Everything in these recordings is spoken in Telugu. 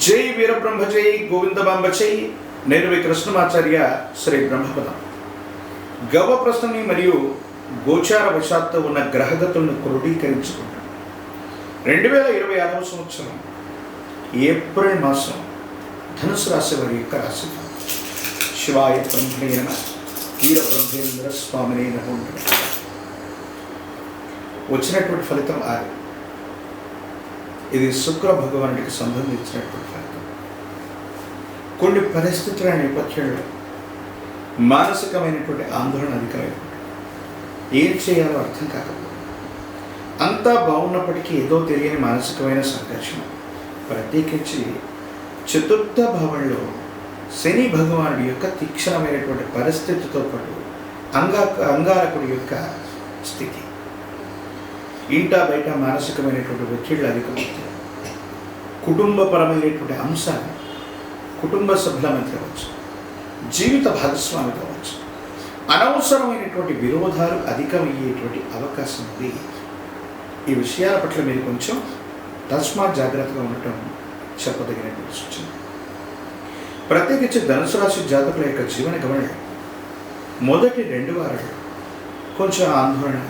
జై వీరబ్రహ్మ జై గోవిందమాంబ జై. నేను మీ కృష్ణమాచార్య శ్రీ బ్రహ్మపదం. గవ ప్రశ్నని మరియు గోచార వశాత్తు ఉన్న గ్రహగతులను క్రోడీకరించుకుంటాం. 2026వ సంవత్సరం ఏప్రిల్ మాసం ధనుసు రాశి వారి యొక్క రాశి. శివాయ బ్రహ్మణే నమః. వీరబ్రహ్మేంద్ర స్వామినే నమో నమః. వచ్చినటువంటి ఫలితం 6. ఇది శుక్ర భగవానుడికి సంబంధించినటువంటి ఫలితం. కొన్ని పరిస్థితుల నేపథ్యంలో మానసికమైనటువంటి ఆందోళన అధికమైనటువంటి ఏం చేయాలో అర్థం కాకపోతే అంతా బాగున్నప్పటికీ ఏదో తెలియని మానసికమైన సంఘర్షణ. ప్రత్యేకించి చతుర్థ భావంలో శని భగవానుడి యొక్క తీక్షణమైనటువంటి పరిస్థితితో పాటు అంగారకుడి యొక్క స్థితి, ఇంటా బయట మానసికమైనటువంటి ఒత్తిళ్ళు అధికమవుతాయి. కుటుంబపరమైనటువంటి అంశాలు కుటుంబ సభ్యుల మధ్య కావచ్చు, జీవిత భాగస్వామి కావచ్చు, అనవసరమైనటువంటి విరోధాలు అధికమయ్యేటువంటి అవకాశం ఉంది. ఈ విషయాల పట్ల మీరు కొంచెం తస్మాత్ జాగ్రత్తగా ఉండటం చెప్పదగినటువంటి సూచన. ప్రత్యేకించి ధనుసు రాశి జాతకుల యొక్క జీవన గమనం మొదటి 2 వారాలు కొంచెం ఆందోళన,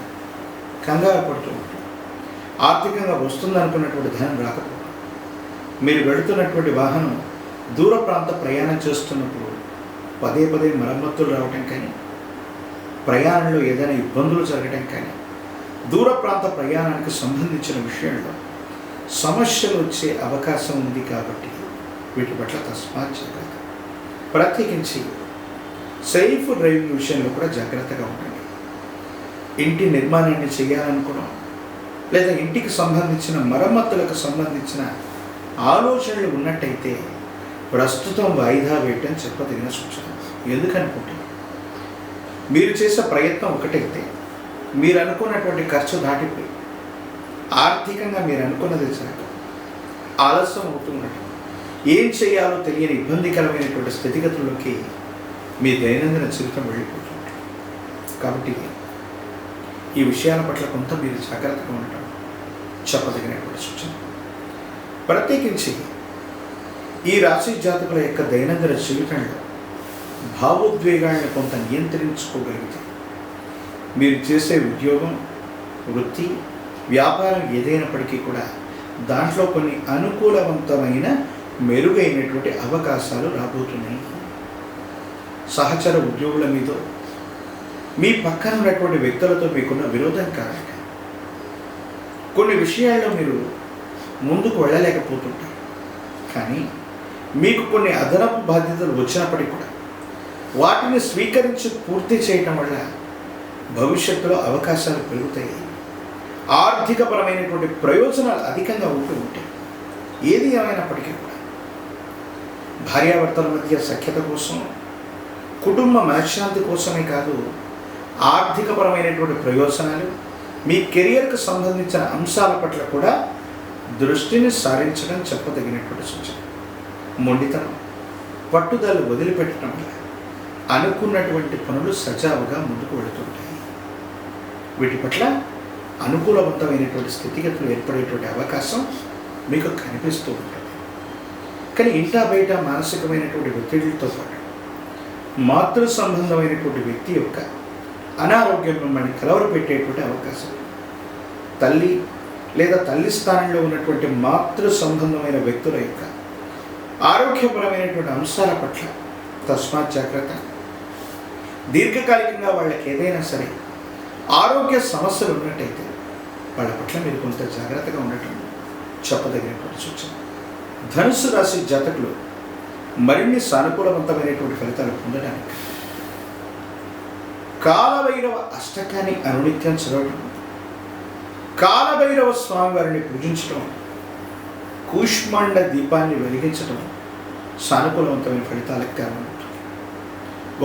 కంగారు పడుతూ ఉంటాం. ఆర్థికంగా వస్తుందనుకున్నటువంటి ధనం రాకపోవడం, మీరు వెళుతున్నటువంటి వాహనం దూర ప్రాంత ప్రయాణం చేస్తున్నప్పుడు పదే పదే మరమ్మతులు రావటం కానీ, ప్రయాణంలో ఏదైనా ఇబ్బందులు జరగడం కానీ, దూర ప్రాంత ప్రయాణానికి సంబంధించిన విషయంలో సమస్యలు వచ్చే అవకాశం ఉంది. కాబట్టి వీటి పట్ల తస్మాత్ జాగ్రత్త. ప్రత్యేకించి సేఫ్ డ్రైవింగ్ విషయంలో కూడా జాగ్రత్తగా ఉండండి. ఇంటి నిర్మాణాన్ని చేయాలనుకున్నాం, లేదా ఇంటికి సంబంధించిన మరమ్మతులకు సంబంధించిన ఆలోచనలు ఉన్నట్టయితే ప్రస్తుతం వాయిదా వేయటం చెప్పదగిన సూచన. ఎందుకనుకుంటే మీరు చేసే ప్రయత్నం ఒకటైతే మీరు అనుకున్నటువంటి ఖర్చు దాటిపోయి ఆర్థికంగా మీరు అనుకున్నది జరగ ఆలస్యం అవుతున్నట్టు, ఏం చేయాలో తెలియని ఇబ్బందికరమైనటువంటి స్థితిగతుల్లోకి మీ దైనందిన జీవితం వెళ్ళిపోతుంది. కాబట్టి ఈ విషయాల పట్ల కొంత మీరు జాగ్రత్తగా ఉండటం చెప్పదగినటువంటి సూచన. ప్రత్యేకించి ఈ రాశి జాతకుల యొక్క దైనందిన జీవితంలో భావోద్వేగాలను కొంత నియంత్రించుకోగలిగితే మీరు చేసే ఉద్యోగం, వృత్తి, వ్యాపారం ఏదైనప్పటికీ కూడా దాంట్లో కొన్ని అనుకూలవంతమైన మెరుగైనటువంటి అవకాశాలు రాబోతున్నాయి. సహచర ఉద్యోగుల మీద, మీ పక్కన ఉన్నటువంటి వ్యక్తులతో మీకున్న విరోధం కారణంగా కొన్ని విషయాల్లో మీరు ముందుకు వెళ్ళలేకపోతుంటారు. కానీ మీకు కొన్ని అదనపు బాధ్యతలు వచ్చినప్పటికీ కూడా వాటిని స్వీకరించి పూర్తి చేయటం వల్ల భవిష్యత్తులో అవకాశాలు పెరుగుతాయి. ఆర్థికపరమైనటువంటి ప్రయోజనాలు అధికంగా ఉంటూ ఉంటాయి. ఏది ఏమైనప్పటికీ కూడా భార్యాభర్తల మధ్య సఖ్యత కోసం, కుటుంబ మనశ్శాంతి కోసమే కాదు, ఆర్థికపరమైనటువంటి ప్రయోజనాలు, మీ కెరియర్కు సంబంధించిన అంశాల పట్ల కూడా దృష్టిని సారించడం చెప్పదగినటువంటి సూచన. మొండితనం, పట్టుదల వదిలిపెట్టడం వల్ల అనుకున్నటువంటి పనులు సజావుగా ముందుకు వెళుతుంటాయి. వీటి పట్ల అనుకూలవంతమైనటువంటి స్థితిగతులు ఏర్పడేటువంటి అవకాశం మీకు కనిపిస్తూ ఉంటుంది. కానీ ఇంటా బయట మానసికమైనటువంటి ఒత్తిడితో పాటు మాతృ సంబంధమైనటువంటి వ్యక్తి యొక్క అనారోగ్యం మిమ్మల్ని కలవరపెట్టేటువంటి అవకాశం, తల్లి లేదా తల్లి స్థానంలో ఉన్నటువంటి మాతృ సంబంధమైన వ్యక్తుల యొక్క ఆరోగ్యపరమైనటువంటి అంశాల పట్ల తస్మాత్ జాగ్రత్త. దీర్ఘకాలికంగా వాళ్ళకి ఏదైనా సరే ఆరోగ్య సమస్యలు ఉన్నట్టయితే వాళ్ళ పట్ల మీరు కొంత జాగ్రత్తగా ఉండటం చెప్పదగినటువంటి సూచన. ధనుసు రాశి జాతకులు మరిన్ని సానుకూలవంతమైనటువంటి ఫలితాలు పొందడానికి కాలభైరవ అష్టకాన్ని అనునిత్యం చదవడం, కాలభైరవ స్వామివారిని పూజించడం, కూష్మాండ దీపాన్ని వెలిగించడం సానుకూలవంతమైన ఫలితాలకు కారణమవుతుంది.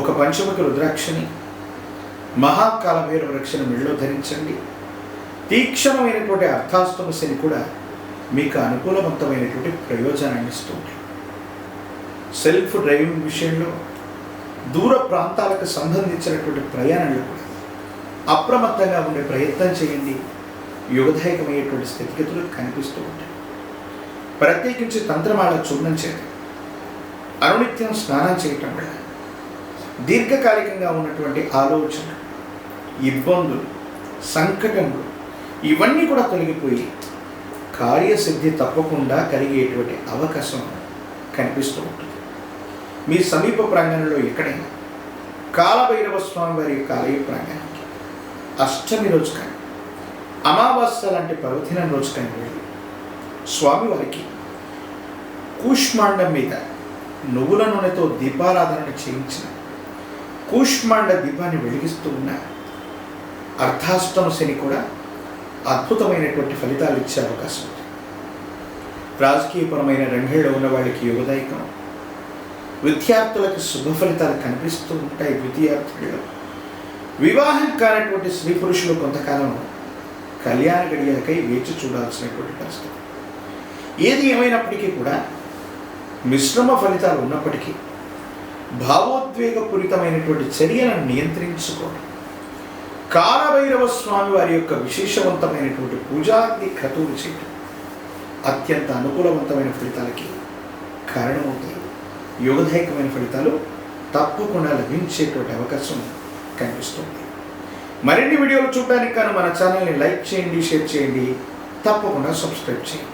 ఒక పంచముఖి రుద్రాక్షని, మహాకాలభైరవ రక్షణ మెళ్ళలో ధరించండి. తీక్షణమైనటువంటి అర్థాస్తమస్యని కూడా మీకు అనుకూలవంతమైనటువంటి ప్రయోజనాన్ని ఇస్తూ ఉంటాయి. సెల్ఫ్ డ్రైవింగ్ విషయంలో, దూర ప్రాంతాలకు సంబంధించినటువంటి ప్రయాణంలో కూడా అప్రమత్తంగా ఉండే ప్రయత్నం చేయండి. యుగదాయకమైనటువంటి స్థితిగతులు కనిపిస్తూ ఉంటాయి. ప్రత్యేకించి తంత్రమాల చూర్ణం చేయడం, అనునిత్యం స్నానం చేయటం వల్ల దీర్ఘకాలికంగా ఉన్నటువంటి ఆలోచనలు, ఇబ్బందులు, సంకటములు ఇవన్నీ కూడా తొలగిపోయి కార్యసిద్ధి తప్పకుండా కలిగేటువంటి అవకాశం కనిపిస్తూ ఉంటుంది. మీ సమీప ప్రాంగణంలో ఎక్కడైనా కాలభైరవ స్వామి వారి యొక్క ఆలయ ప్రాంగణానికి అష్టమి రోజు కానీ, అమావాస్య లాంటి పర్వదినం రోజు కానీ వెళ్ళి స్వామివారికి కూష్మాండం మీద నువ్వుల నూనెతో దీపారాధన చేయించిన కూష్మాండ దీపాన్ని వెలిగిస్తూ ఉన్న అర్ధాష్టమ శని కూడా అద్భుతమైనటువంటి ఫలితాలు ఇచ్చే అవకాశం ఉంది. రాజకీయపరమైన రంగంలో ఉన్న వాళ్ళకి యుగదాయకం, విద్యార్థులకు శుభ ఫలితాలు కనిపిస్తూ ఉంటాయి. విద్యార్థులలో వివాహం కానటువంటి స్త్రీ పురుషులు కొంతకాలం కళ్యాణ గడియలకై వేచి చూడాల్సినటువంటి పరిస్థితి. ఏది ఏమైనప్పటికీ కూడా మిశ్రమ ఫలితాలు ఉన్నప్పటికీ భావోద్వేగపూరితమైనటువంటి చర్యలను నియంత్రించుకోవడం, కాలభైరవ స్వామి వారి యొక్క విశేషవంతమైనటువంటి పూజాది క్రతువులు చేయడం అత్యంత అనుకూలవంతమైన ఫలితాలకి కారణమవుతాయి. యోగదాయకమైన ఫలితాలు తప్పకుండా లభించేటువంటి అవకాశం కనిపిస్తుంది. మరిన్ని వీడియోలు చూడడానికి కానీ మన ఛానల్ని లైక్ చేయండి, షేర్ చేయండి, తప్పకుండా సబ్స్క్రైబ్ చేయండి.